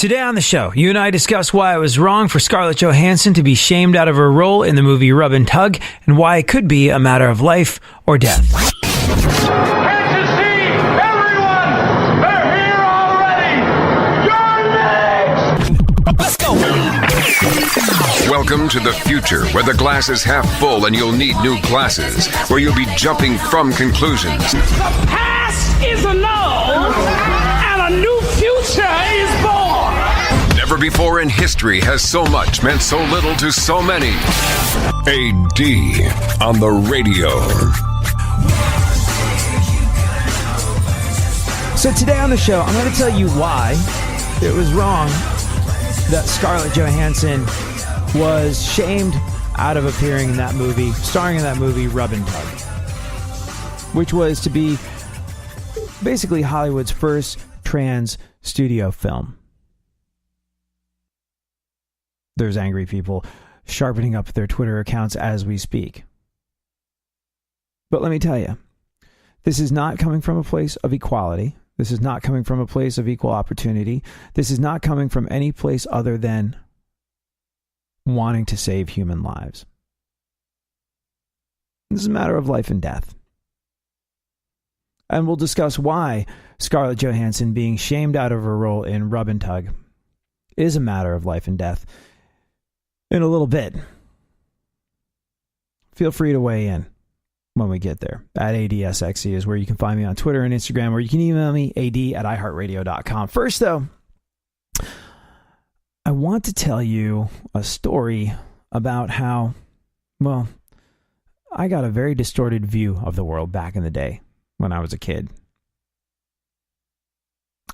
Today on the show, you and I discuss why it was wrong for Scarlett Johansson to be shamed out of her role in the movie Rub and Tug, and why it could be a matter of life or death. Can't you see? Everyone! They're here already! You're next! Let's go! Welcome to the future, where the glass is half full and you'll need new glasses, where you'll be jumping from conclusions. The past is annulled, and a new future is born! Never before in history has so much meant so little to so many. AD on the radio. So today on the show, I'm going to tell you why it was wrong that Scarlett Johansson was shamed out of appearing in that movie, starring in that movie, Rub and Tug, which was to be basically Hollywood's first trans studio film. There's angry people sharpening up their Twitter accounts as we speak. But let me tell you, this is not coming from a place of equality. This is not coming from a place of equal opportunity. This is not coming from any place other than wanting to save human lives. This is a matter of life and death. And we'll discuss why Scarlett Johansson being shamed out of her role in Rub and Tug is a matter of life and death in a little bit. Feel free to weigh in when we get there. At ADSXE is where you can find me on Twitter and Instagram, or you can email me, ad@iheartradio.com. First, though, I want to tell you a story about how, well, I got a very distorted view of the world back in the day when I was a kid.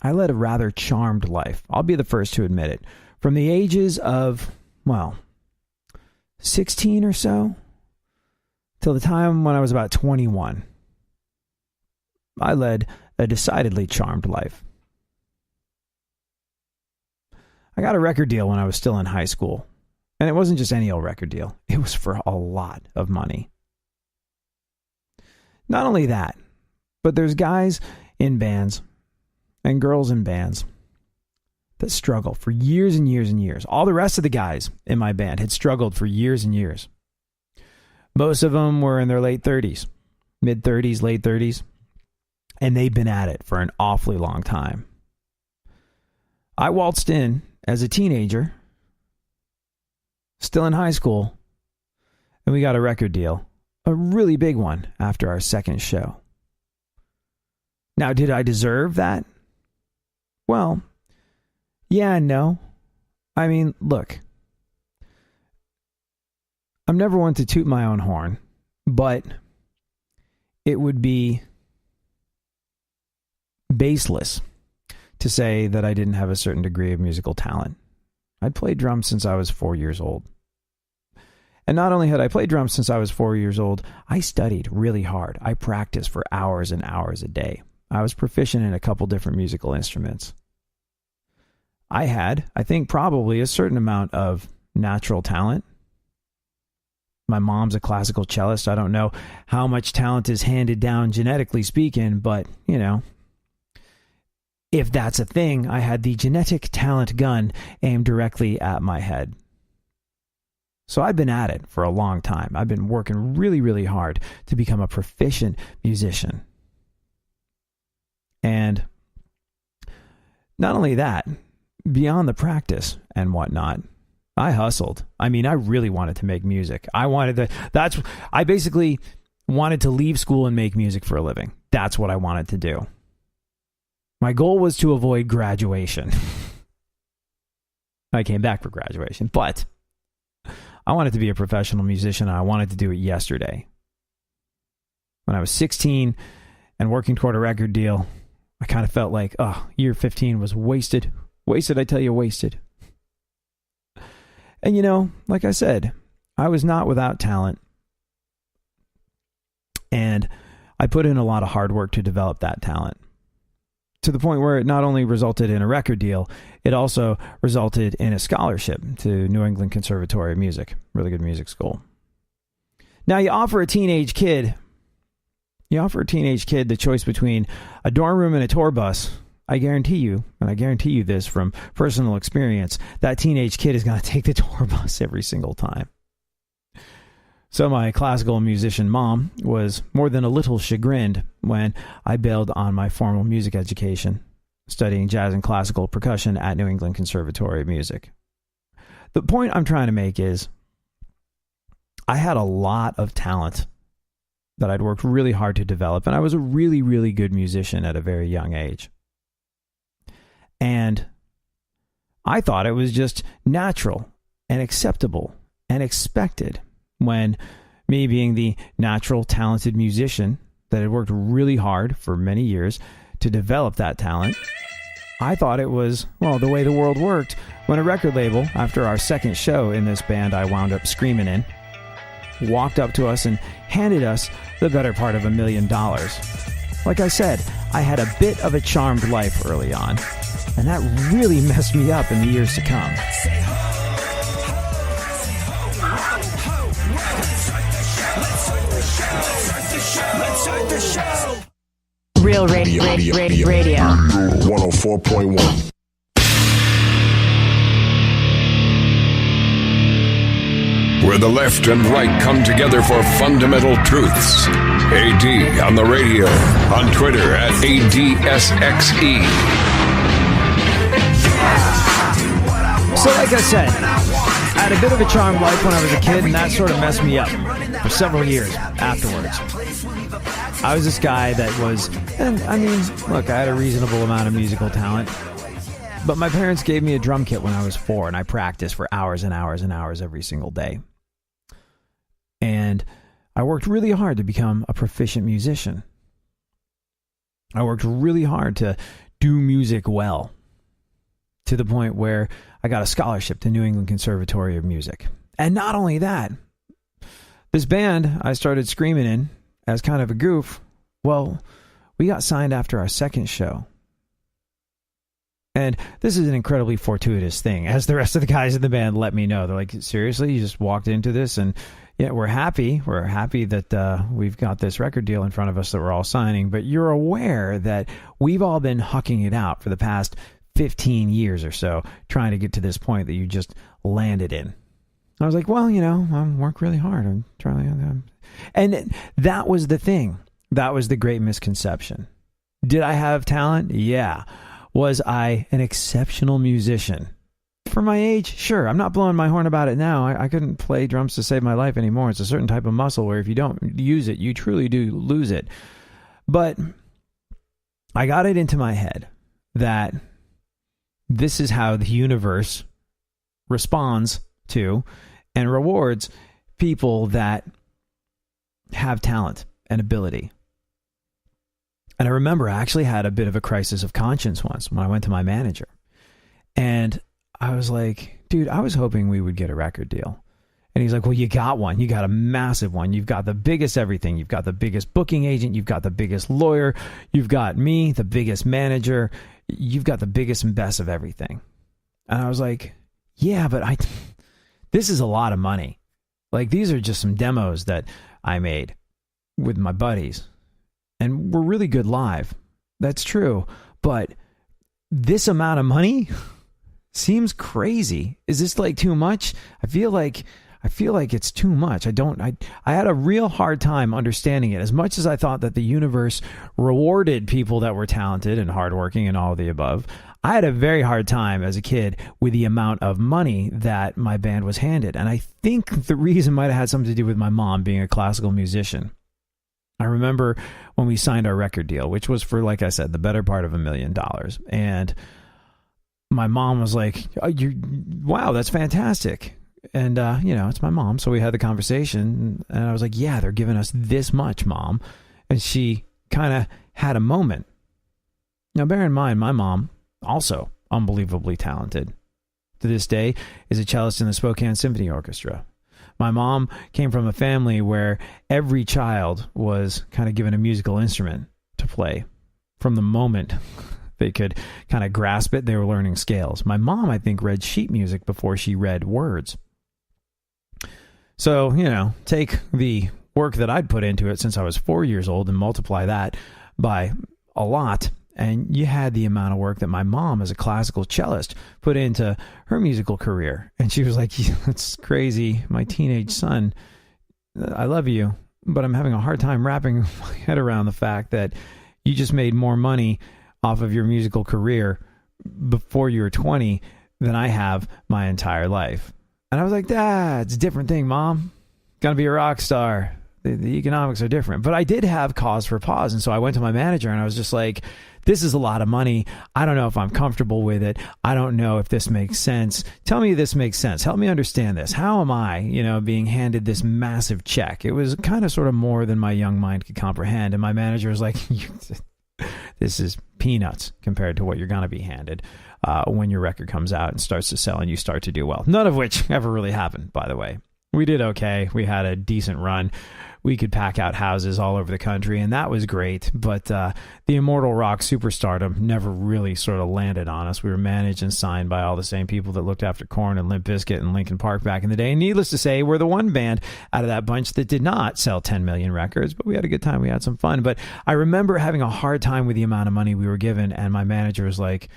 I led a rather charmed life. I'll be the first to admit it. From the ages of, 16 or so, till the time when I was about 21, I led a decidedly charmed life. I got a record deal when I was still in high school. And it wasn't just any old record deal. It was for a lot of money. Not only that, but there's guys in bands and girls in bands that struggle for years and years and years. All the rest of the guys in my band had struggled for years and years. Most of them were in their late 30s, mid-30s, late 30s, and they'd been at it for an awfully long time. I waltzed in as a teenager, still in high school, and we got a record deal, a really big one, after our second show. Now, did I deserve that? Well, yeah and no. I mean, look, I'm never one to toot my own horn, but it would be baseless to say that I didn't have a certain degree of musical talent. I'd played drums since I was 4 years old. And not only had I played drums since I was 4 years old, I studied really hard. I practiced for hours and hours a day. I was proficient in a couple different musical instruments. I had, I think, probably a certain amount of natural talent. My mom's a classical cellist. I don't know how much talent is handed down genetically speaking, but, if that's a thing, I had the genetic talent gun aimed directly at my head. So I've been at it for a long time. I've been working really, really hard to become a proficient musician. And not only that, beyond the practice and whatnot, I hustled. I mean, I really wanted to make music. I basically wanted to leave school and make music for a living. That's what I wanted to do. My goal was to avoid graduation. I came back for graduation, but I wanted to be a professional musician, and I wanted to do it yesterday. When I was 16 and working toward a record deal, I kind of felt like, year 15 was wasted. Wasted, I tell you, wasted. And like I said, I was not without talent. And I put in a lot of hard work to develop that talent. To the point where it not only resulted in a record deal, it also resulted in a scholarship to New England Conservatory of Music, really good music school. Now, you offer a teenage kid the choice between a dorm room and a tour bus. I guarantee you, and I guarantee you this from personal experience, that teenage kid is going to take the tour bus every single time. So my classical musician mom was more than a little chagrined when I bailed on my formal music education, studying jazz and classical percussion at New England Conservatory of Music. The point I'm trying to make is I had a lot of talent that I'd worked really hard to develop, and I was a really, really good musician at a very young age. And I thought it was just natural and acceptable and expected when me being the natural, talented musician that had worked really hard for many years to develop that talent, I thought it was, well, the way the world worked when a record label, after our second show in this band I wound up screaming in, walked up to us and handed us the better part of $1 million. Like I said, I had a bit of a charmed life early on, and that really messed me up in the years to come. Real radio. 104.1. Where the left and right come together for fundamental truths. AD on the radio, on Twitter at ADSXE. So like I said, I had a bit of a charmed life when I was a kid, and that sort of messed me up for several years afterwards. I was this guy that was, and I mean, look, I had a reasonable amount of musical talent, but my parents gave me a drum kit when I was 4, and I practiced for hours and hours and hours every single day. And I worked really hard to become a proficient musician. I worked really hard to do music well, to the point where I got a scholarship to New England Conservatory of Music. And not only that, this band I started screaming in as kind of a goof, well, we got signed after our second show. And this is an incredibly fortuitous thing, as the rest of the guys in the band let me know. They're like, seriously, you just walked into this, and yeah, we're happy. We're happy that we've got this record deal in front of us that we're all signing, but you're aware that we've all been hucking it out for the past 15 years or so, trying to get to this point that you just landed in. I was like, well, you know, I work really hard. I'm trying. And that was the thing. That was the great misconception. Did I have talent? Yeah. Was I an exceptional musician? For my age, sure. I'm not blowing my horn about it now. I couldn't play drums to save my life anymore. It's a certain type of muscle where if you don't use it, you truly do lose it. But I got it into my head that this is how the universe responds to and rewards people that have talent and ability. And I remember I actually had a bit of a crisis of conscience once when I went to my manager. And I was like, dude, I was hoping we would get a record deal. And he's like, well, you got one. You got a massive one. You've got the biggest everything. You've got the biggest booking agent. You've got the biggest lawyer. You've got me, the biggest manager. You've got the biggest and best of everything. And I was like, yeah, but this is a lot of money. Like, these are just some demos that I made with my buddies. And we're really good live. That's true. But this amount of money seems crazy. Is this like too much? I feel like it's too much. I had a real hard time understanding it. As much as I thought that the universe rewarded people that were talented and hardworking and all of the above, I had a very hard time as a kid with the amount of money that my band was handed. And I think the reason might have had something to do with my mom being a classical musician. I remember when we signed our record deal, which was for, like I said, the better part of $1 million. And my mom was like, oh, wow, that's fantastic. And, it's my mom. So we had the conversation and I was like, yeah, they're giving us this much, Mom. And she kind of had a moment. Now, bear in mind, my mom, also unbelievably talented, to this day is a cellist in the Spokane Symphony Orchestra. My mom came from a family where every child was kind of given a musical instrument to play. From the moment they could kind of grasp it, they were learning scales. My mom, I think, read sheet music before she read words. So, take the work that I'd put into it since I was 4 years old and multiply that by a lot, and you had the amount of work that my mom as a classical cellist put into her musical career. And she was like, that's crazy. My teenage son, I love you, but I'm having a hard time wrapping my head around the fact that you just made more money off of your musical career before you were 20 than I have my entire life. And I was like, it's a different thing, Mom. Gotta be a rock star. The economics are different. But I did have cause for pause. And so I went to my manager and I was just like, this is a lot of money. I don't know if I'm comfortable with it. I don't know if this makes sense. Tell me this makes sense. Help me understand this. How am I, being handed this massive check? It was kind of sort of more than my young mind could comprehend. And my manager was like, this is peanuts compared to what you're going to be handed when your record comes out and starts to sell and you start to do well. None of which ever really happened, by the way. We did okay. We had a decent run. We could pack out houses all over the country, and that was great. But the immortal rock superstardom never really sort of landed on us. We were managed and signed by all the same people that looked after Korn and Limp Bizkit and Linkin Park back in the day. And needless to say, we're the one band out of that bunch that did not sell 10 million records, but we had a good time. We had some fun. But I remember having a hard time with the amount of money we were given, and my manager was like,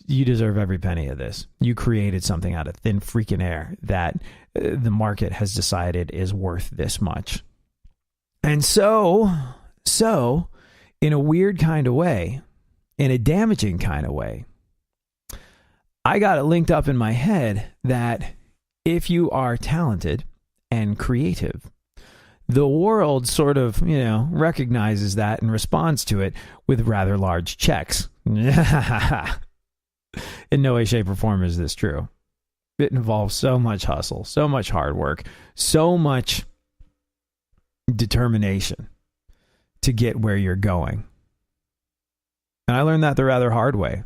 you deserve every penny of this. You created something out of thin freaking air that the market has decided is worth this much. And so, in a weird kind of way, in a damaging kind of way, I got it linked up in my head that if you are talented and creative, the world sort of, recognizes that and responds to it with rather large checks. In no way, shape, or form is this true. It involves so much hustle, so much hard work, so much determination to get where you're going. And I learned that the rather hard way.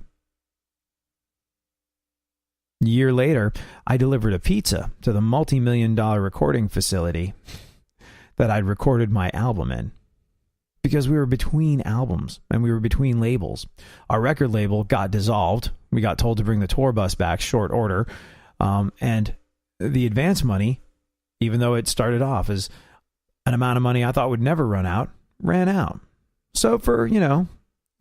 A year later, I delivered a pizza to the multi-million-dollar recording facility that I'd recorded my album in. Because we were between albums and we were between labels. Our record label got dissolved. We got told to bring the tour bus back short order. And the advance money, even though it started off as an amount of money I thought would never run out, ran out. So for, a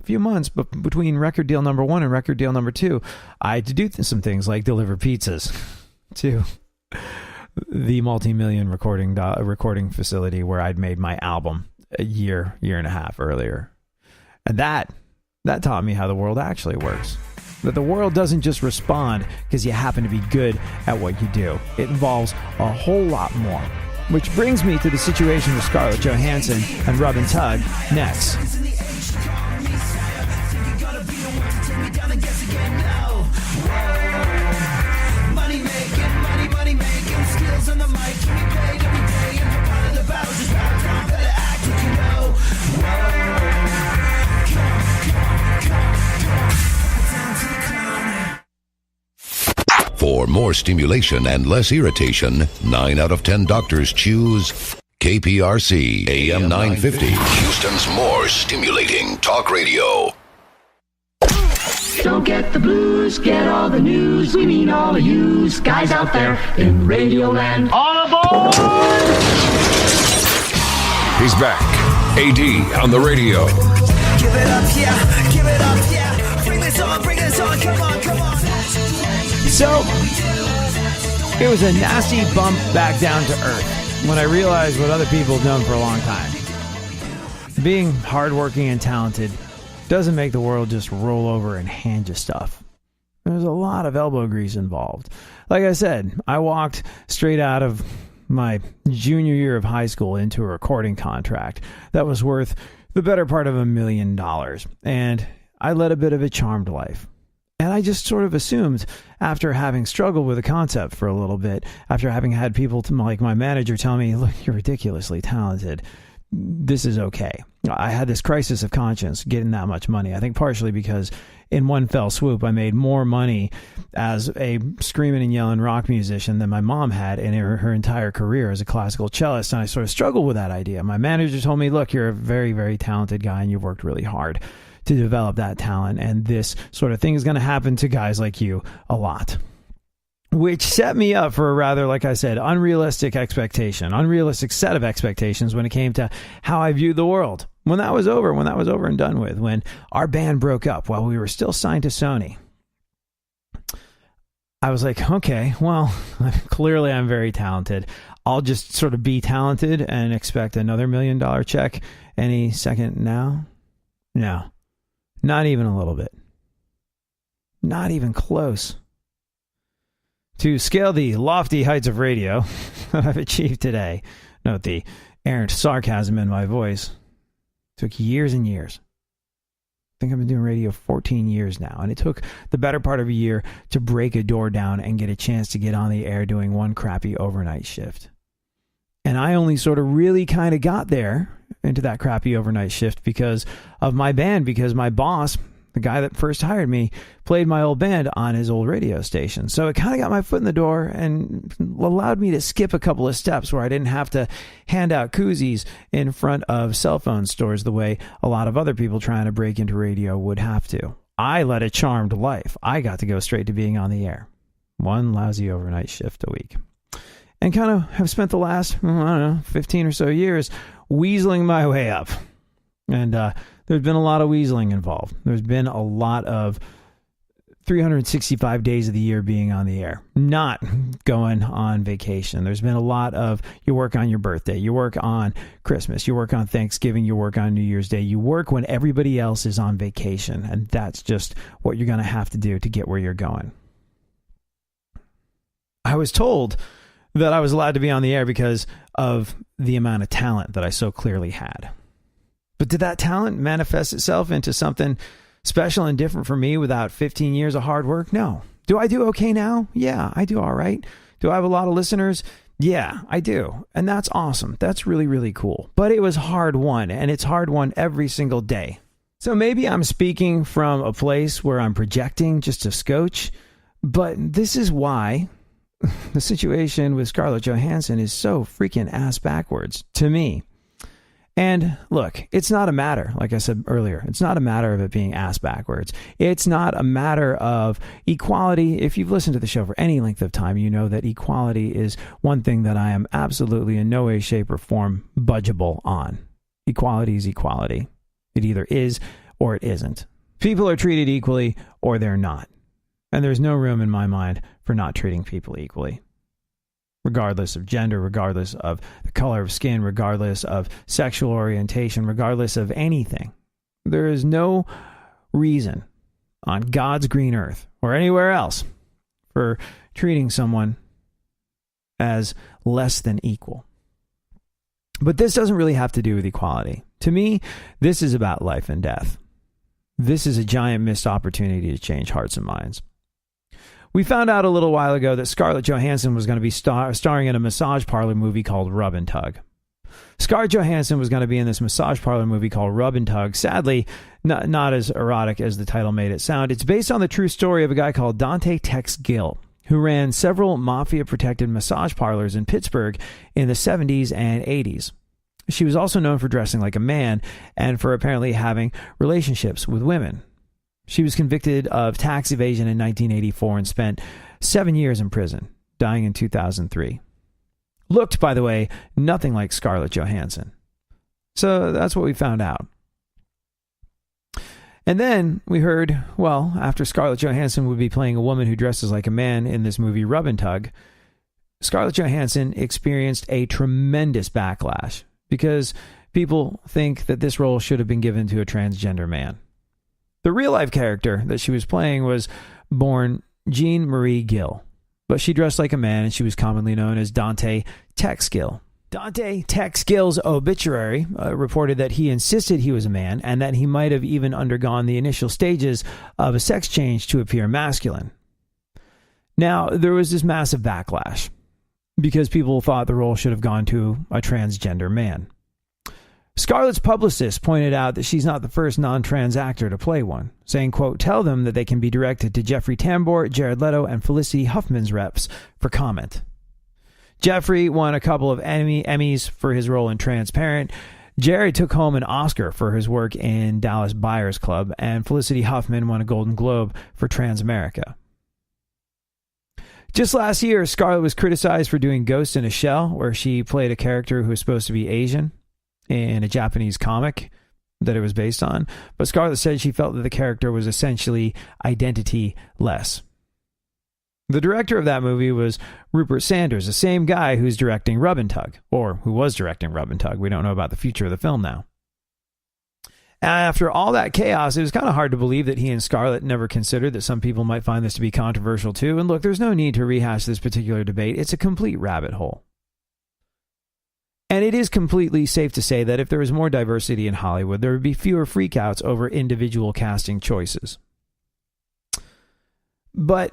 few months between record deal number 1 and record deal number 2, I had to do some things like deliver pizzas to the multi-million recording facility where I'd made my album a year and a half earlier. And that taught me how the world actually works. That the world doesn't just respond because you happen to be good at what you do. It involves a whole lot more. Which brings me to the situation with Scarlett Johansson and Rub and Tug next. For more stimulation and less irritation, 9 out of 10 doctors choose KPRC AM 950, Houston's more stimulating talk radio. Don't get the blues, get all the news. We mean all of you guys out there in Radioland. All aboard! He's back. AD on the radio. Give it up, yeah. Give it up, yeah. Bring this on. Come on. So, it was a nasty bump back down to earth when I realized what other people have done for a long time. Being hardworking and talented doesn't make the world just roll over and hand you stuff. There's a lot of elbow grease involved. Like I said, I walked straight out of my junior year of high school into a recording contract that was worth the better part of $1 million. And I led a bit of a charmed life. And I just sort of assumed, after having struggled with the concept for a little bit, after having had people like my manager tell me, look, you're ridiculously talented, this is okay. I had this crisis of conscience getting that much money. I think partially because in one fell swoop, I made more money as a screaming and yelling rock musician than my mom had in her entire career as a classical cellist. And I sort of struggled with that idea. My manager told me, look, you're a very, very talented guy and you've worked really hard to develop that talent. And this sort of thing is going to happen to guys like you a lot. Which set me up for a rather, like I said, unrealistic set of expectations when it came to how I viewed the world. When that was over and done with, when our band broke up while we were still signed to Sony, I was like, okay, well, clearly I'm very talented. I'll just sort of be talented and expect another $1 million check any second now. No, not even a little bit. Not even close. To scale the lofty heights of radio that I've achieved today, note the errant sarcasm in my voice, took years and years. I think I've been doing radio 14 years now, and it took the better part of a year to break a door down and get a chance to get on the air doing one crappy overnight shift. And I only sort of really kind of got there into that crappy overnight shift because of my band, because my boss, the guy that first hired me, played my old band on his old radio station. So it kind of got my foot in the door and allowed me to skip a couple of steps where I didn't have to hand out koozies in front of cell phone stores the way a lot of other people trying to break into radio would have to. I led a charmed life. I got to go straight to being on the air. One lousy overnight shift a week. And kind of have spent the last, 15 or so years weaseling my way up. And there's been a lot of weaseling involved. There's been a lot of 365 days of the year being on the air, not going on vacation. There's been a lot of you work on your birthday, you work on Christmas, you work on Thanksgiving, you work on New Year's Day. You work when everybody else is on vacation, and that's just what you're going to have to do to get where you're going. I was told that I was allowed to be on the air because of the amount of talent that I so clearly had. But did that talent manifest itself into something special and different for me without 15 years of hard work? No. Do I do okay now? Yeah, I do all right. Do I have a lot of listeners? Yeah, I do. And that's awesome. That's really, really cool. But it was hard won, and it's hard won every single day. So maybe I'm speaking from a place where I'm projecting just a scotch, but this is why the situation with Scarlett Johansson is so freaking ass backwards to me. And look, it's not a matter, like I said earlier, it's not a matter of it being ass backwards. It's not a matter of equality. If you've listened to the show for any length of time, you know that equality is one thing that I am absolutely in no way, shape, or form budgeable on. Equality is equality. It either is or it isn't. People are treated equally or they're not. And there's no room in my mind for not treating people equally. Regardless of gender, regardless of the color of skin, regardless of sexual orientation, regardless of anything. There is no reason on God's green earth or anywhere else for treating someone as less than equal. But this doesn't really have to do with equality. To me, this is about life and death. This is a giant missed opportunity to change hearts and minds. We found out a little while ago that Scarlett Johansson was going to be starring in a massage parlor movie called Rub and Tug. Scarlett Johansson was going to be in this massage parlor movie called Rub and Tug. Sadly, not as erotic as the title made it sound. It's based on the true story of a guy called Dante Tex Gill, who ran several mafia-protected massage parlors in Pittsburgh in the 70s and 80s. She was also known for dressing like a man and for apparently having relationships with women. She was convicted of tax evasion in 1984 and spent 7 years in prison, dying in 2003. Looked, by the way, nothing like Scarlett Johansson. So that's what we found out. And then we heard, well, after Scarlett Johansson would be playing a woman who dresses like a man in this movie Rub and Tug, Scarlett Johansson experienced a tremendous backlash because people think that this role should have been given to a transgender man. The real-life character that she was playing was born Jean Marie Gill, but she dressed like a man and she was commonly known as Dante Tex Gill. Dante Tex Gill's obituary reported that he insisted he was a man and that he might have even undergone the initial stages of a sex change to appear masculine. Now, there was this massive backlash because people thought the role should have gone to a transgender man. Scarlett's publicist pointed out that she's not the first non-trans actor to play one, saying, quote, "Tell them that they can be directed to Jeffrey Tambor, Jared Leto, and Felicity Huffman's reps for comment." Jeffrey won a couple of Emmys for his role in Transparent. Jared took home an Oscar for his work in Dallas Buyers Club, and Felicity Huffman won a Golden Globe for Transamerica. Just last year, Scarlett was criticized for doing Ghost in a Shell, where she played a character who was supposed to be Asian in a Japanese comic. that it was based on, but Scarlett said she felt that the character was essentially identity-less. The director of that movie was Rupert Sanders, the same guy who's directing Rub and Tug, or who was directing Rub and Tug. We don't know about the future of the film now. After all that chaos, it was kind of hard to believe that he and Scarlett never considered that some people might find this to be controversial too. And look, there's no need to rehash this particular debate. It's a complete rabbit hole. And it is completely safe to say that if there was more diversity in Hollywood, there would be fewer freakouts over individual casting choices. But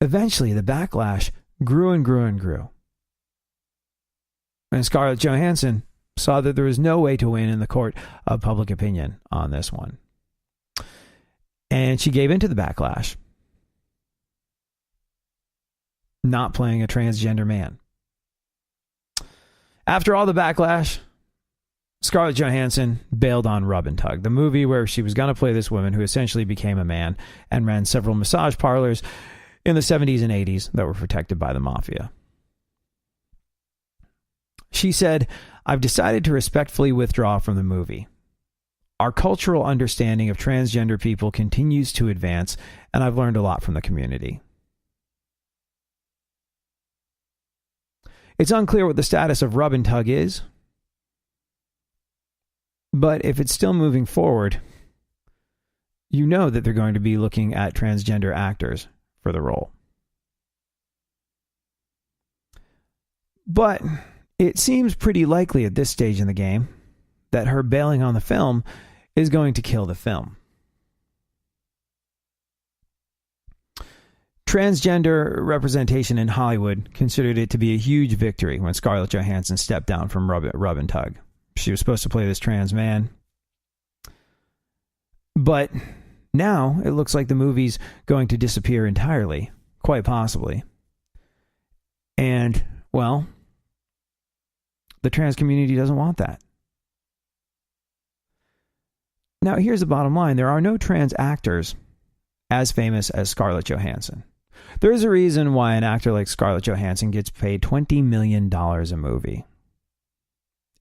eventually, the backlash grew and grew and grew. And Scarlett Johansson saw that there was no way to win in the court of public opinion on this one. And she gave into the backlash, not playing a transgender man. After all the backlash, Scarlett Johansson bailed on Rub and Tug, the movie where she was going to play this woman who essentially became a man and ran several massage parlors in the 70s and 80s that were protected by the mafia. She said, "I've decided to respectfully withdraw from the movie. Our cultural understanding of transgender people continues to advance, and I've learned a lot from the community." It's unclear what the status of Rub and Tug is, but if it's still moving forward, you know that they're going to be looking at transgender actors for the role. But it seems pretty likely at this stage in the game that her bailing on the film is going to kill the film. Transgender representation in Hollywood considered it to be a huge victory when Scarlett Johansson stepped down from Rub and Tug. She was supposed to play this trans man. But now it looks like the movie's going to disappear entirely, quite possibly. And, well, the trans community doesn't want that. Now, here's the bottom line. There are no trans actors as famous as Scarlett Johansson. There is a reason why an actor like Scarlett Johansson gets paid $20 million a movie.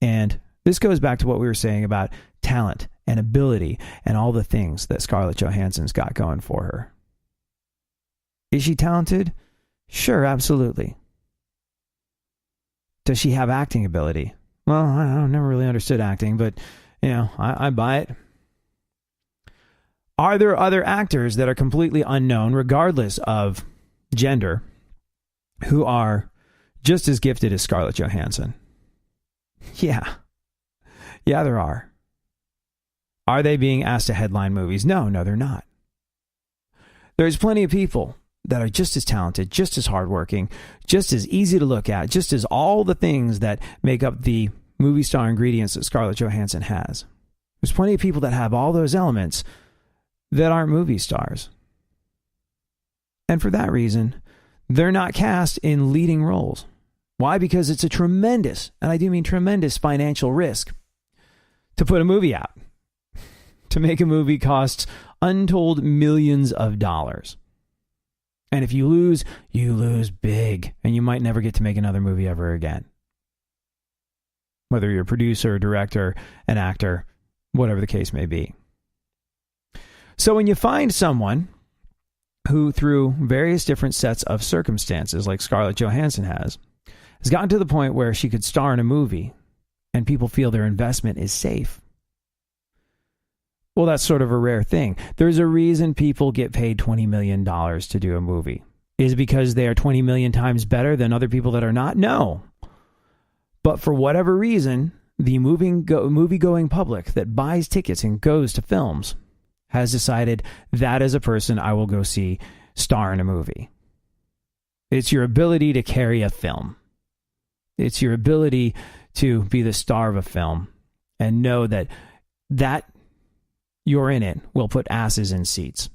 And this goes back to what we were saying about talent and ability and all the things that Scarlett Johansson's got going for her. Is she talented? Sure, absolutely. Does she have acting ability? Well, I never really understood acting, but, I buy it. Are there other actors that are completely unknown, regardless of gender, who are just as gifted as Scarlett Johansson? Yeah, there are. Are they being asked to headline movies? No, they're not. There's plenty of people that are just as talented, just as hardworking, just as easy to look at, just as all the things that make up the movie star ingredients that Scarlett Johansson has. There's plenty of people that have all those elements that aren't movie stars. And for that reason, they're not cast in leading roles. Why? Because it's a tremendous, and I do mean tremendous, financial risk to put a movie out. To make a movie costs untold millions of dollars. And if you lose big, and you might never get to make another movie ever again. Whether you're a producer, director, an actor, whatever the case may be. So when you find someone who, through various different sets of circumstances, like Scarlett Johansson has gotten to the point where she could star in a movie and people feel their investment is safe, well, that's sort of a rare thing. There's a reason people get paid $20 million to do a movie. Is it because they are 20 million times better than other people that are not? No. But for whatever reason, the movie-going public that buys tickets and goes to films has decided that is a person I will go see star in a movie. It's your ability to carry a film. It's your ability to be the star of a film and know that you're in it will put asses in seats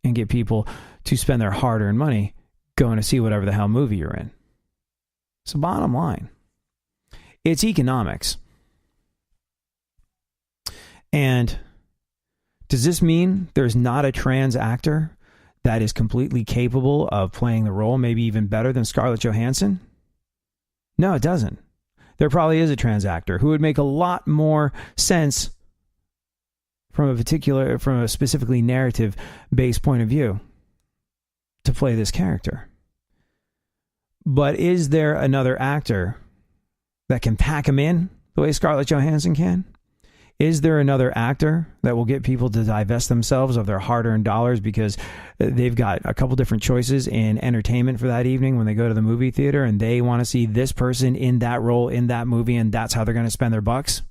and get people to spend their hard-earned money going to see whatever the hell movie you're in. So bottom line, it's economics. And does this mean there's not a trans actor that is completely capable of playing the role, maybe even better than Scarlett Johansson? No, it doesn't. there probably is a trans actor who would make a lot more sense from a specifically narrative-based point of view to play this character. But is there another actor that can pack him in the way Scarlett Johansson can? Is there another actor that will get people to divest themselves of their hard-earned dollars because they've got a couple different choices in entertainment for that evening when they go to the movie theater and they want to see this person in that role in that movie and that's how they're going to spend their bucks?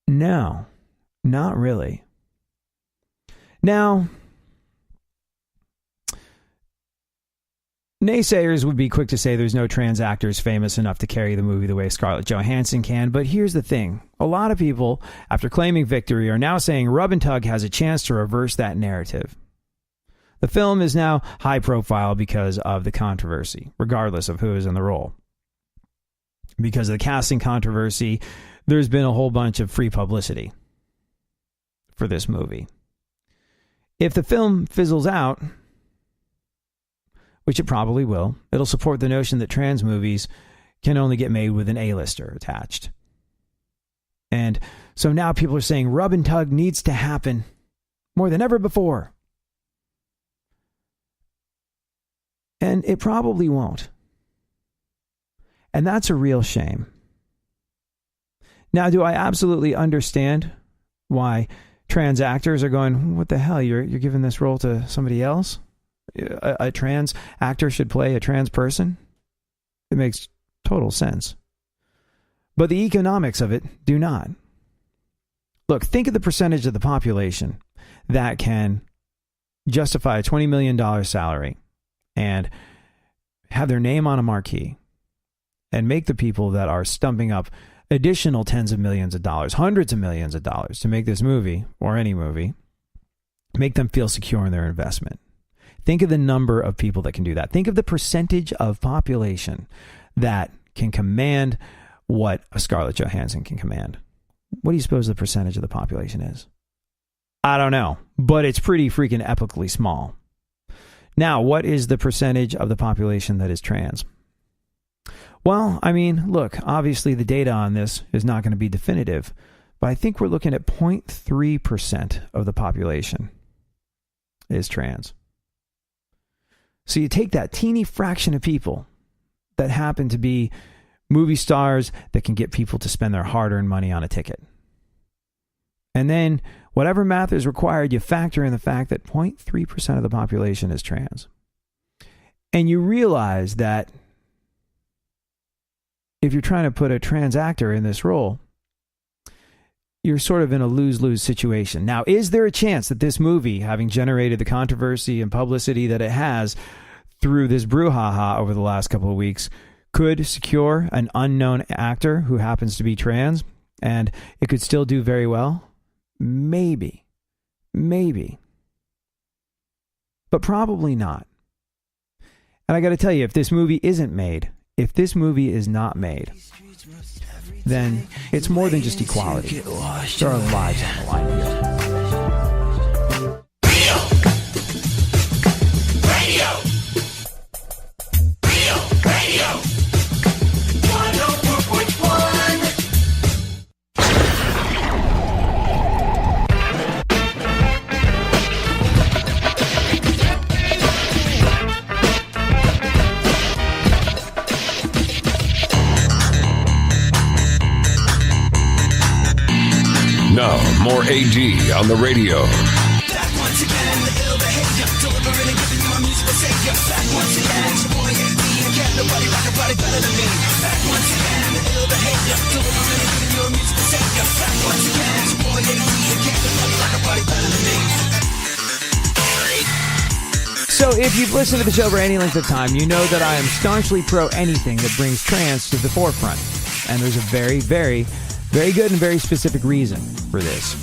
No, not really. Now, naysayers would be quick to say there's no trans actors famous enough to carry the movie the way Scarlett Johansson can, but here's the thing. A lot of people, after claiming victory, are now saying Rub and Tug has a chance to reverse that narrative. The film is now high profile because of the controversy, regardless of who is in the role. Because of the casting controversy, there's been a whole bunch of free publicity for this movie. If the film fizzles out, which it probably will, it'll support the notion that trans movies can only get made with an A-lister attached. And so now people are saying Rub and Tug needs to happen more than ever before. And it probably won't. And that's a real shame. Now, do I absolutely understand why trans actors are going, what the hell, you're giving this role to somebody else? A trans actor should play a trans person? It makes total sense. But the economics of it do not. Look, think of the percentage of the population that can justify a $20 million salary and have their name on a marquee and make the people that are stumping up additional tens of millions of dollars, hundreds of millions of dollars to make this movie or any movie, make them feel secure in their investment. Think of the number of people that can do that. Think of the percentage of population that can command what a Scarlett Johansson can command. What do you suppose the percentage of the population is? I don't know, but it's pretty freaking epically small. Now, what is the percentage of the population that is trans? Well, I mean, look, obviously the data on this is not going to be definitive, but I think we're looking at 0.3% of the population is trans. So you take that teeny fraction of people that happen to be movie stars that can get people to spend their hard-earned money on a ticket. And then whatever math is required, you factor in the fact that 0.3% of the population is trans. And you realize that if you're trying to put a trans actor in this role, you're sort of in a lose-lose situation. Now, is there a chance that this movie, having generated the controversy and publicity that it has through this brouhaha over the last couple of weeks, could secure an unknown actor who happens to be trans and it could still do very well? Maybe. But probably not. And I got to tell you, if this movie isn't made, if this movie is not made, then it's more than just equality. There are lives on the line here. Now, more AD on the radio. Back once again, the ill behavior, delivering and giving you my musical savior. Back once again, it's your boy AD, and can't nobody rock a body better than me. Back once again, the ill behavior, delivering and giving you a musical savior. Back once again, it's your boy AD, and can't nobody rock a body better than me. So if you've listened to the show for any length of time, you know that I am staunchly pro anything that brings trans to the forefront. And there's a very, very, very good and very specific reason for this.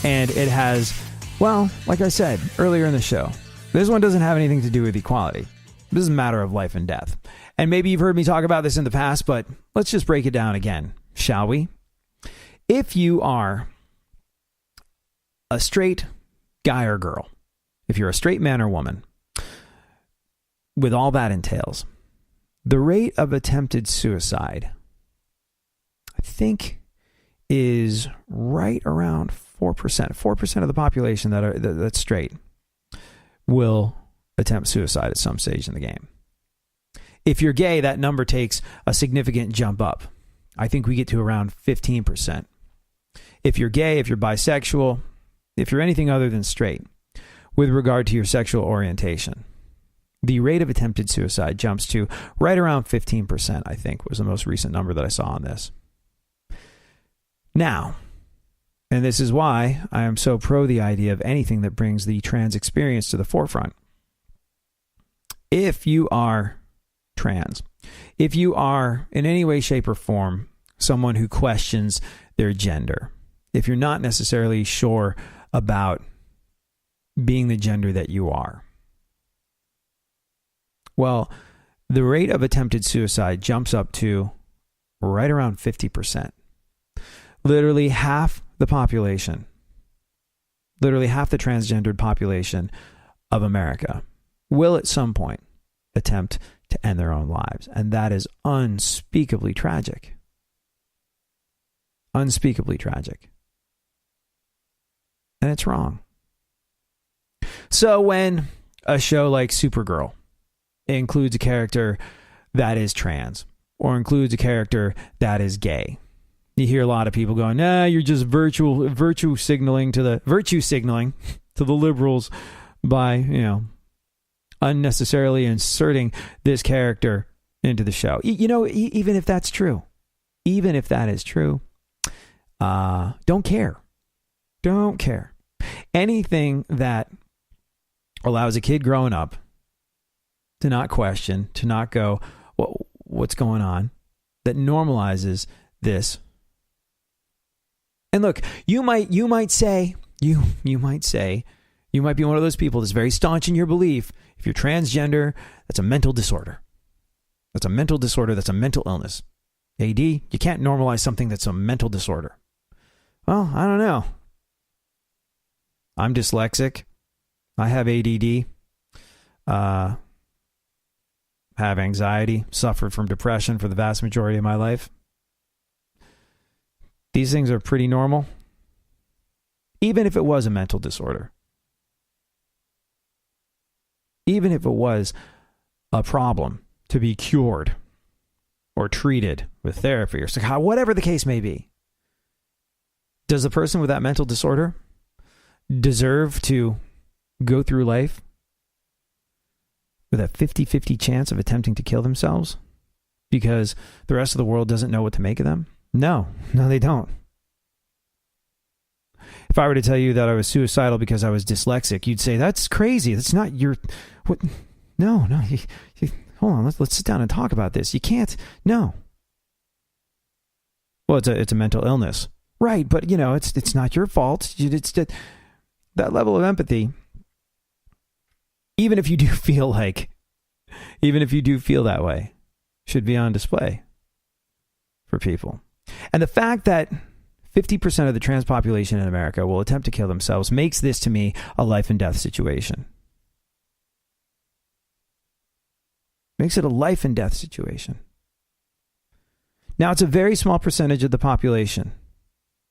And it has, well, like I said earlier in the show, this one doesn't have anything to do with equality. This is a matter of life and death. And maybe you've heard me talk about this in the past, but let's just break it down again, shall we? If you are a straight guy or girl, if you're a straight man or woman, with all that entails, the rate of attempted suicide think is right around 4%. 4% of the population that's straight will attempt suicide at some stage in the game. If you're gay, that number takes a significant jump up. I think we get to around 15%. If you're gay, if you're bisexual, if you're anything other than straight, with regard to your sexual orientation, the rate of attempted suicide jumps to right around 15%, I think, was the most recent number that I saw on this. Now, and this is why I am so pro the idea of anything that brings the trans experience to the forefront. If you are trans, if you are in any way, shape, or form someone who questions their gender, if you're not necessarily sure about being the gender that you are, well, the rate of attempted suicide jumps up to right around 50%. Literally half the population, literally half the transgendered population of America will at some point attempt to end their own lives. And that is unspeakably tragic. Unspeakably tragic. And it's wrong. So when a show like Supergirl includes a character that is trans or includes a character that is gay, you hear a lot of people going, "Nah, you're just virtue signaling to the liberals by, unnecessarily inserting this character into the show." Even if that's true, even if that is true, don't care. Don't care. Anything that allows a kid growing up to not question, to not go, what's going on, that normalizes this. And look, you might be one of those people that's very staunch in your belief. If you're transgender, that's a mental disorder. That's a mental disorder. That's a mental illness. AD, you can't normalize something that's a mental disorder. Well, I don't know. I'm dyslexic. I have ADD. Have anxiety. Suffered from depression for the vast majority of my life. These things are pretty normal. Even if it was a mental disorder. Even if it was a problem to be cured or treated with therapy or whatever the case may be. Does the person with that mental disorder deserve to go through life with a 50-50 chance of attempting to kill themselves because the rest of the world doesn't know what to make of them? No, they don't. If I were to tell you that I was suicidal because I was dyslexic, you'd say, that's crazy. That's not your... What? No. Hold on, let's sit down and talk about this. You can't... No. Well, it's a mental illness. Right, but, it's not your fault. It's that level of empathy, even if you do feel that way, should be on display for people. And the fact that 50% of the trans population in America will attempt to kill themselves makes this, to me, a life and death situation. Makes it a life and death situation. Now, it's a very small percentage of the population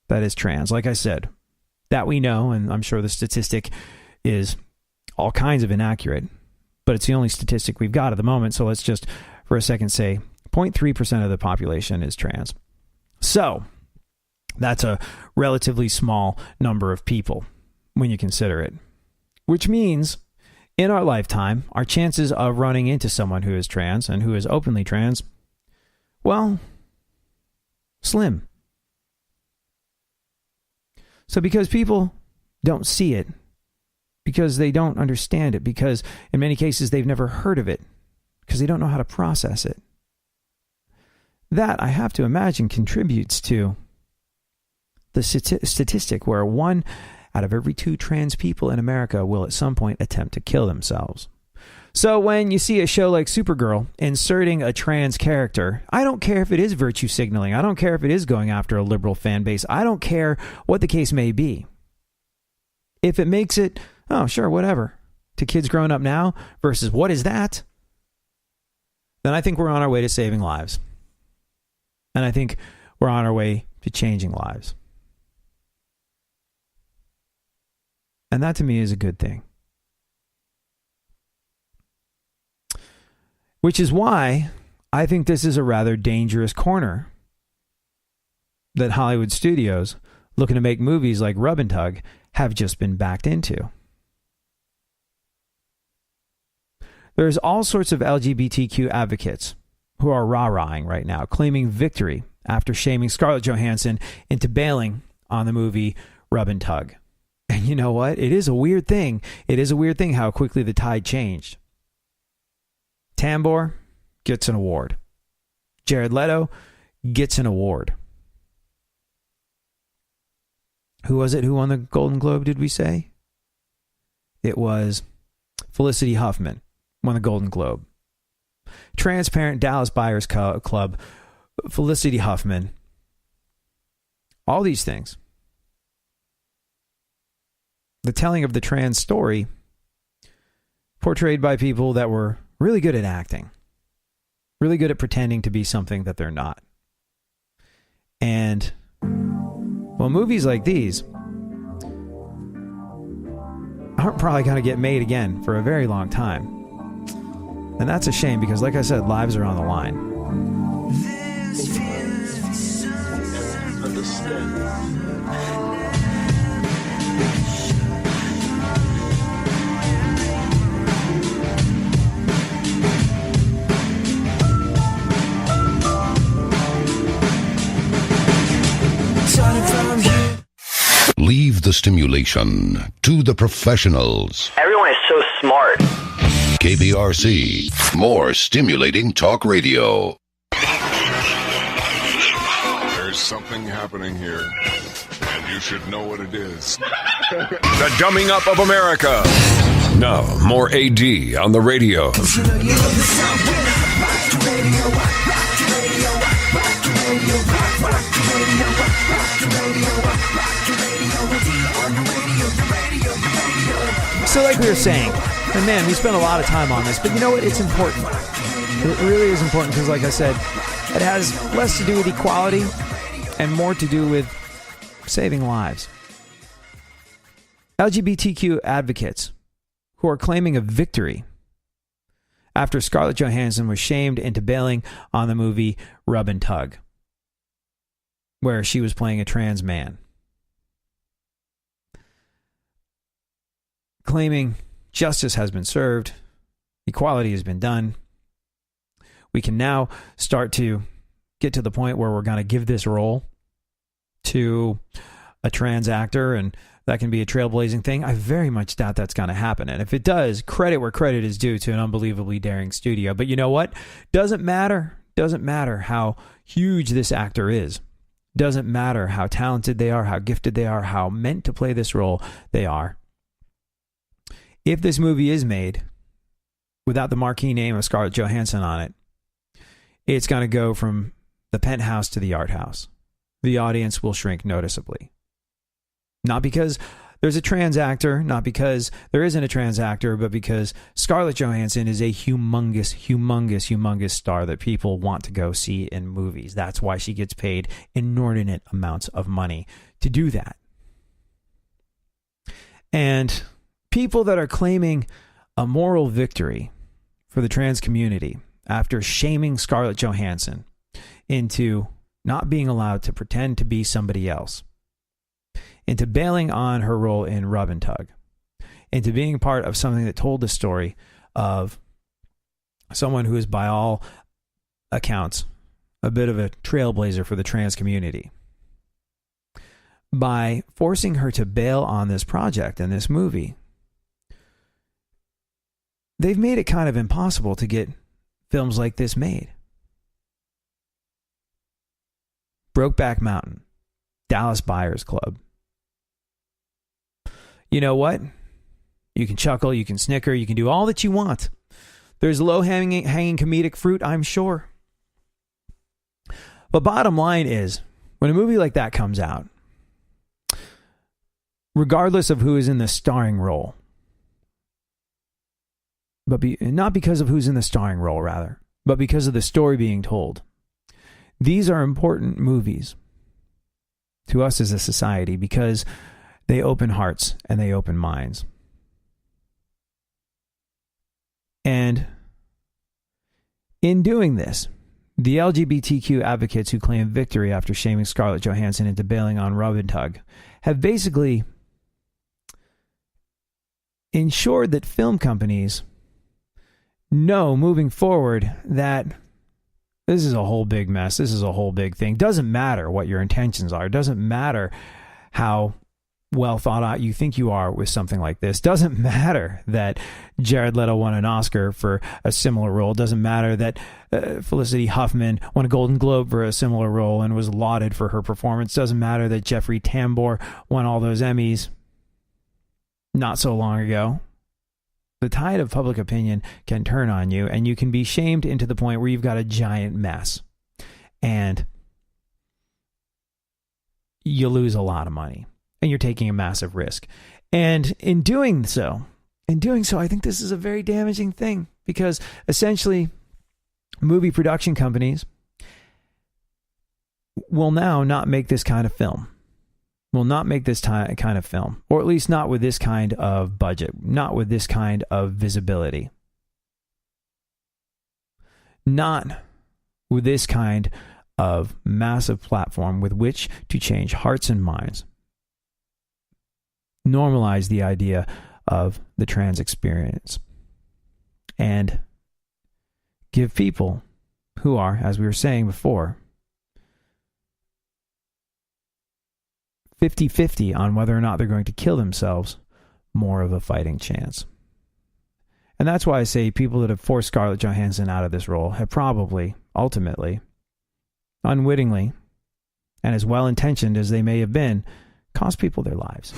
that is trans, like I said, that we know, and I'm sure the statistic is all kinds of inaccurate, but it's the only statistic we've got at the moment, so let's just, for a second, say 0.3% of the population is trans. So, that's a relatively small number of people when you consider it, which means in our lifetime, our chances of running into someone who is trans and who is openly trans, well, slim. So because people don't see it, because they don't understand it, because in many cases they've never heard of it, because they don't know how to process it, that I have to imagine contributes to the statistic where 1 out of every 2 trans people in America will at some point attempt to kill themselves. So when you see a show like Supergirl inserting a trans character, I don't care if it is virtue signaling. I don't care if it is going after a liberal fan base. I don't care what the case may be. If it makes it, oh, sure, whatever, to kids growing up now versus what is that? Then I think we're on our way to saving lives. And I think we're on our way to changing lives. And that to me is a good thing. Which is why I think this is a rather dangerous corner that Hollywood studios looking to make movies like Rub and Tug have just been backed into. There's all sorts of LGBTQ advocates who are rah-rahing right now, claiming victory after shaming Scarlett Johansson into bailing on the movie Rub and Tug. And you know what? It is a weird thing. It is a weird thing how quickly the tide changed. Tambor gets an award. Jared Leto gets an award. Who was it who won the Golden Globe, did we say? It was Felicity Huffman won the Golden Globe. Transparent Dallas Buyers Club, Felicity Huffman. All these things. The telling of the trans story portrayed by people that were really good at acting. Really good at pretending to be something that they're not. And, well, movies like these aren't probably going to get made again for a very long time. And that's a shame because, like I said, lives are on the line. Leave the stimulation to the professionals. Everyone is so smart. KPRC, more stimulating talk radio. There's something happening here, and you should know what it is. The dumbing up of America. Now, more AD on the radio. So like we were saying, and man, we spent a lot of time on this, but you know what? It's important. It really is important because, like I said, it has less to do with equality and more to do with saving lives. LGBTQ advocates who are claiming a victory after Scarlett Johansson was shamed into bailing on the movie Rub and Tug, where she was playing a trans man. Claiming justice has been served, equality has been done. We can now start to get to the point where we're going to give this role to a trans actor, and that can be a trailblazing thing. I very much doubt that's going to happen. And if it does, credit where credit is due to an unbelievably daring studio. But you know what? Doesn't matter. Doesn't matter how huge this actor is. Doesn't matter how talented they are, how gifted they are, how meant to play this role they are. If this movie is made without the marquee name of Scarlett Johansson on it, it's going to go from the penthouse to the art house. The audience will shrink noticeably. Not because there's a trans actor, not because there isn't a trans actor, but because Scarlett Johansson is a humongous star that people want to go see in movies. That's why she gets paid inordinate amounts of money to do that. And people that are claiming a moral victory for the trans community after shaming Scarlett Johansson into not being allowed to pretend to be somebody else, into bailing on her role in Rub and Tug, into being part of something that told the story of someone who is, by all accounts, a bit of a trailblazer for the trans community. By forcing her to bail on this project and this movie, they've made it kind of impossible to get films like this made. Brokeback Mountain, Dallas Buyers Club. You know what? You can chuckle, you can snicker, you can do all that you want. There's low-hanging comedic fruit, I'm sure. But bottom line is, when a movie like that comes out, regardless of who is in the starring role, but not because of who's in the starring role, rather, but because of the story being told, These are important movies to us as a society because they open hearts and they open minds. And in doing this, the LGBTQ advocates who claim victory after shaming Scarlett Johansson into bailing on Rub and Tug have basically ensured that film companies know moving forward that this is a whole big mess. This is a whole big thing. Doesn't matter what your intentions are. Doesn't matter how well thought out you think you are with something like this. Doesn't matter that Jared Leto won an Oscar for a similar role. Doesn't matter that Felicity Huffman won a Golden Globe for a similar role and was lauded for her performance. Doesn't matter that Jeffrey Tambor won all those Emmys not so long ago. The tide of public opinion can turn on you, and you can be shamed into the point where you've got a giant mess. And you lose a lot of money. And you're taking a massive risk. And in doing so, I think this is a very damaging thing because essentially movie production companies will now not make this kind of film. Will not make this kind of film, or at least not with this kind of budget, not with this kind of visibility, not with this kind of massive platform with which to change hearts and minds. Normalize the idea of the trans experience and give people who are, as we were saying before, 50-50 on whether or not they're going to kill themselves, more of a fighting chance. And that's why I say people that have forced Scarlett Johansson out of this role have probably, ultimately, unwittingly, and as well-intentioned as they may have been, cost people their lives.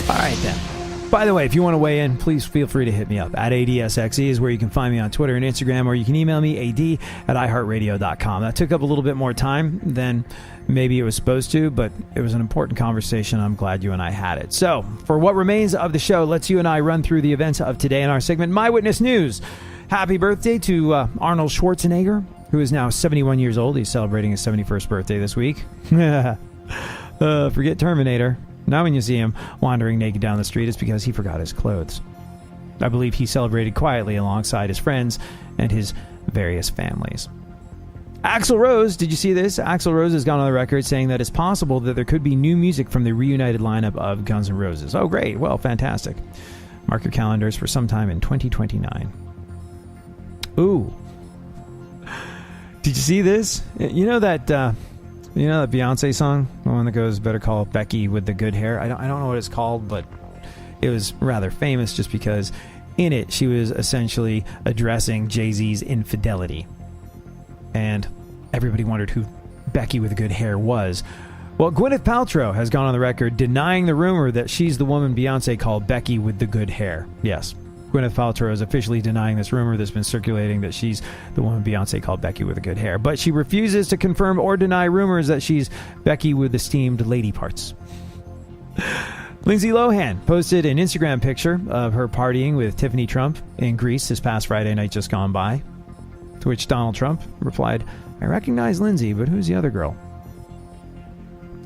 All right, then. By the way, if you want to weigh in, please feel free to hit me up. At ADSXE is where you can find me on Twitter and Instagram, or you can email me, ad@iheartradio.com. That took up a little bit more time than maybe it was supposed to, but it was an important conversation. I'm glad you and I had it. So, for what remains of the show, let's you and I run through the events of today in our segment, My Witness News. Happy birthday to Arnold Schwarzenegger, who is now 71 years old. He's celebrating his 71st birthday this week. Forget Terminator. Now when you see him wandering naked down the street, it's because he forgot his clothes. I believe he celebrated quietly alongside his friends and his various families. Axl Rose, did you see this? Axl Rose has gone on the record saying that it's possible that there could be new music from the reunited lineup of Guns N' Roses. Oh, great. Well, fantastic. Mark your calendars for sometime in 2029. Ooh. Did you see this? You know that Beyonce song? The one that goes, better call Becky with the good hair? I don't know what it's called, but it was rather famous just because in it she was essentially addressing Jay-Z's infidelity. And everybody wondered who Becky with the good hair was. Well, Gwyneth Paltrow has gone on the record denying the rumor that she's the woman Beyonce called Becky with the good hair. Yes. Gwyneth Paltrow is officially denying this rumor that's been circulating that she's the woman Beyonce called Becky with the good hair. But she refuses to confirm or deny rumors that she's Becky with the steamed lady parts. Lindsay Lohan posted an Instagram picture of her partying with Tiffany Trump in Greece this past Friday night just gone by. To which Donald Trump replied, I recognize Lindsay, but who's the other girl?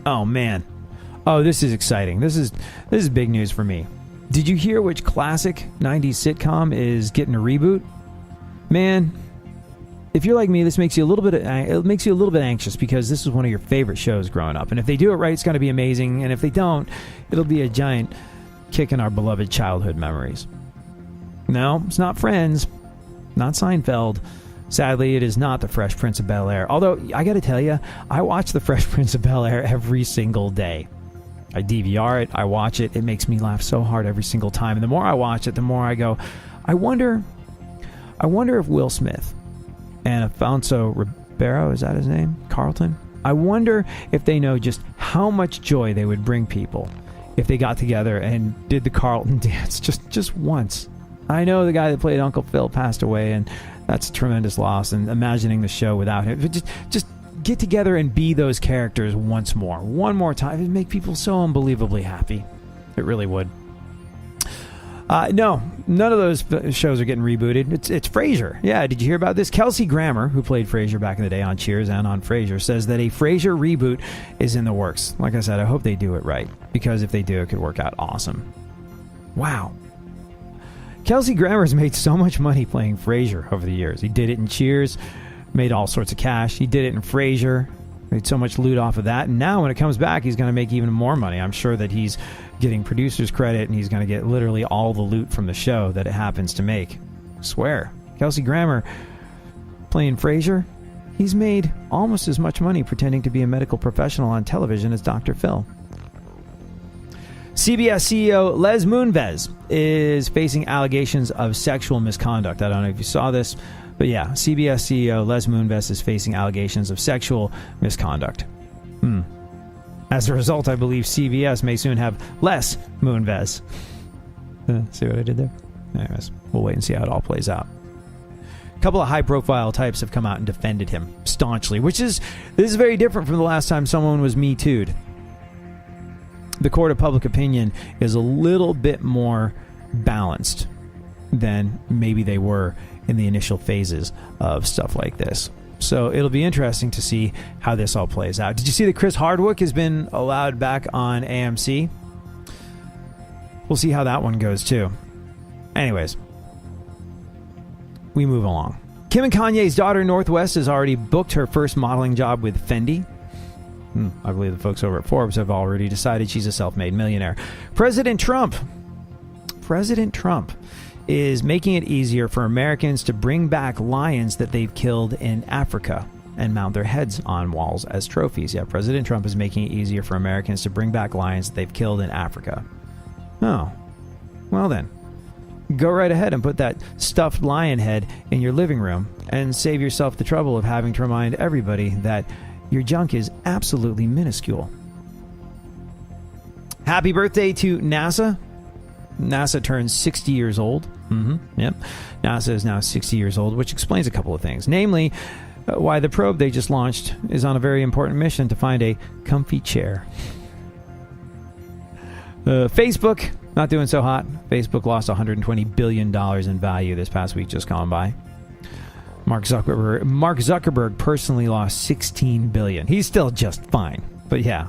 Oh, man. Oh, this is exciting. This is big news for me. Did you hear which classic 90s sitcom is getting a reboot? Man, if you're like me, this makes you a little bit anxious because this is one of your favorite shows growing up. And if they do it right, it's going to be amazing. And if they don't, it'll be a giant kick in our beloved childhood memories. No, it's not Friends, not Seinfeld. Sadly, it is not The Fresh Prince of Bel-Air. Although, I got to tell you, I watch The Fresh Prince of Bel-Air every single day. I DVR it, I watch it, it makes me laugh so hard every single time. And the more I watch it, the more I go, I wonder if Will Smith and Alfonso Ribeiro, is that his name? Carlton? I wonder if they know just how much joy they would bring people if they got together and did the Carlton dance just once. I know the guy that played Uncle Phil passed away, and that's a tremendous loss, and imagining the show without him. But just get together and be those characters once more. One more time. It'd make people so unbelievably happy. It really would. No, none of those shows are getting rebooted. It's Frasier. Yeah, did you hear about this? Kelsey Grammer, who played Frasier back in the day on Cheers and on Frasier, says that a Frasier reboot is in the works. Like I said, I hope they do it right, because if they do, it could work out awesome. Wow. Kelsey Grammer's made so much money playing Frasier over the years. He did it in Cheers, made all sorts of cash. He did it in Frasier, made so much loot off of that. And now when it comes back, he's going to make even more money. I'm sure that he's getting producer's credit, and he's going to get literally all the loot from the show that it happens to make. I swear. Kelsey Grammer playing Frasier, he's made almost as much money pretending to be a medical professional on television as Dr. Phil. CBS CEO Les Moonves is facing allegations of sexual misconduct. I don't know if you saw this, but yeah, CBS CEO Les Moonves is facing allegations of sexual misconduct. As a result, I believe CBS may soon have less Moonves. See what I did there? Anyways, we'll wait and see how it all plays out. A couple of high-profile types have come out and defended him staunchly, this is very different from the last time someone was Me Too'd. The court of public opinion is a little bit more balanced than maybe they were in the initial phases of stuff like this. So it'll be interesting to see how this all plays out. Did you see that Chris Hardwick has been allowed back on AMC? We'll see how that one goes, too. Anyways, we move along. Kim and Kanye's daughter, Northwest, has already booked her first modeling job with Fendi. I believe the folks over at Forbes have already decided she's a self-made millionaire. President Trump is making it easier for Americans to bring back lions that they've killed in Africa and mount their heads on walls as trophies. Yeah, President Trump is making it easier for Americans to bring back lions that they've killed in Africa. Oh, well then, go right ahead and put that stuffed lion head in your living room and save yourself the trouble of having to remind everybody that your junk is absolutely minuscule. Happy birthday to NASA. NASA turns 60 years old. Yep. NASA is now 60 years old, which explains a couple of things. Namely, why the probe they just launched is on a very important mission to find a comfy chair. Facebook, not doing so hot. Facebook lost $120 billion in value this past week just gone by. Mark Zuckerberg personally lost $16 billion. He's still just fine. But yeah,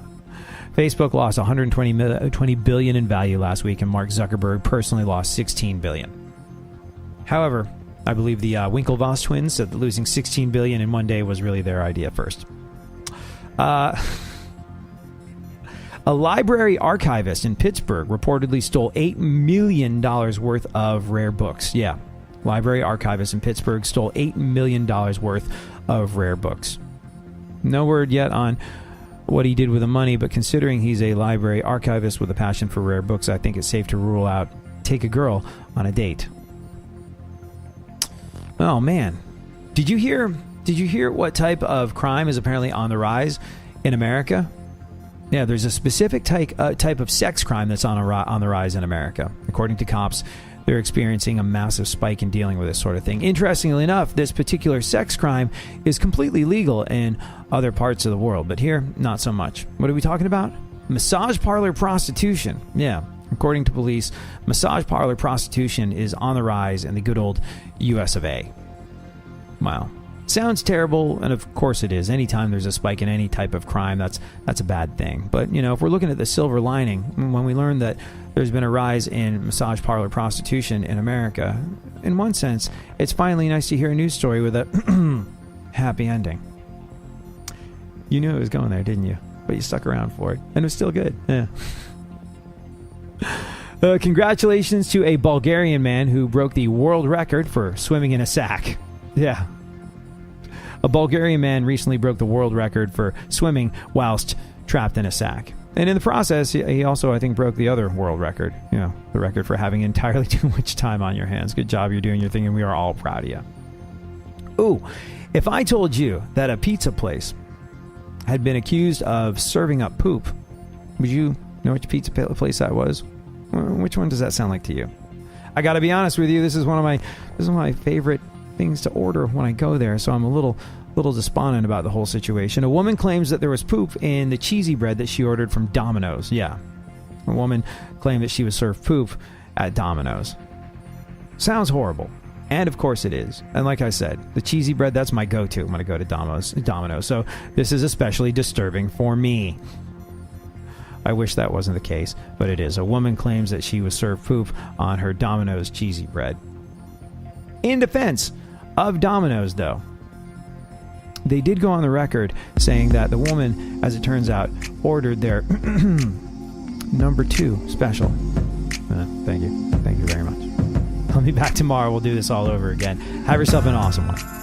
Facebook lost $120 billion in value last week, and Mark Zuckerberg personally lost $16 billion. However, I believe the Winklevoss twins said that losing $16 billion in one day was really their idea first. A library archivist in Pittsburgh reportedly stole $8 million worth of rare books. Yeah, library archivist in Pittsburgh stole $8 million worth of rare books. No word yet on what he did with the money, but considering he's a library archivist with a passion for rare books, I think it's safe to rule out take a girl on a date. Oh man, did you hear what type of crime is apparently on the rise in America? Yeah, there's a specific type of sex crime that's on the rise in America. According to cops, they're experiencing a massive spike in dealing with this sort of thing. Interestingly enough, this particular sex crime is completely legal in other parts of the world, but here, not so much. What are we talking about? Massage parlor prostitution. Yeah, according to police, massage parlor prostitution is on the rise in the good old US of A. Wow. Sounds terrible, and of course it is. Anytime there's a spike in any type of crime, that's a bad thing. But, you know, if we're looking at the silver lining, when we learn that there's been a rise in massage parlor prostitution in America, in one sense, it's finally nice to hear a news story with a happy ending. You knew it was going there, didn't you? But you stuck around for it, and it was still good. Yeah. Congratulations to a Bulgarian man who broke the world record for swimming in a sack. Yeah. A Bulgarian man recently broke the world record for swimming whilst trapped in a sack. And in the process, he also, I think, broke the other world record. You know, the record for having entirely too much time on your hands. Good job, you're doing your thing, and we are all proud of you. Ooh, if I told you that a pizza place had been accused of serving up poop, would you know which pizza place that was? Which one does that sound like to you? I got to be honest with you, this is one of my favorite things to order when I go there, so I'm a little despondent about the whole situation. A woman claims that there was poop in the cheesy bread that she ordered from Domino's. Yeah, a woman claimed that she was served poop at Domino's. Sounds horrible. And of course it is. And like I said, the cheesy bread, that's my go-to when I go to Domino's. So this is especially disturbing for me. I wish that wasn't the case, but it is. A woman claims that she was served poop on her Domino's cheesy bread. In defense of Domino's, though, they did go on the record saying that the woman, as it turns out, ordered their number 2 special. Thank you. Thank you very much. I'll be back tomorrow. We'll do this all over again. Have yourself an awesome one.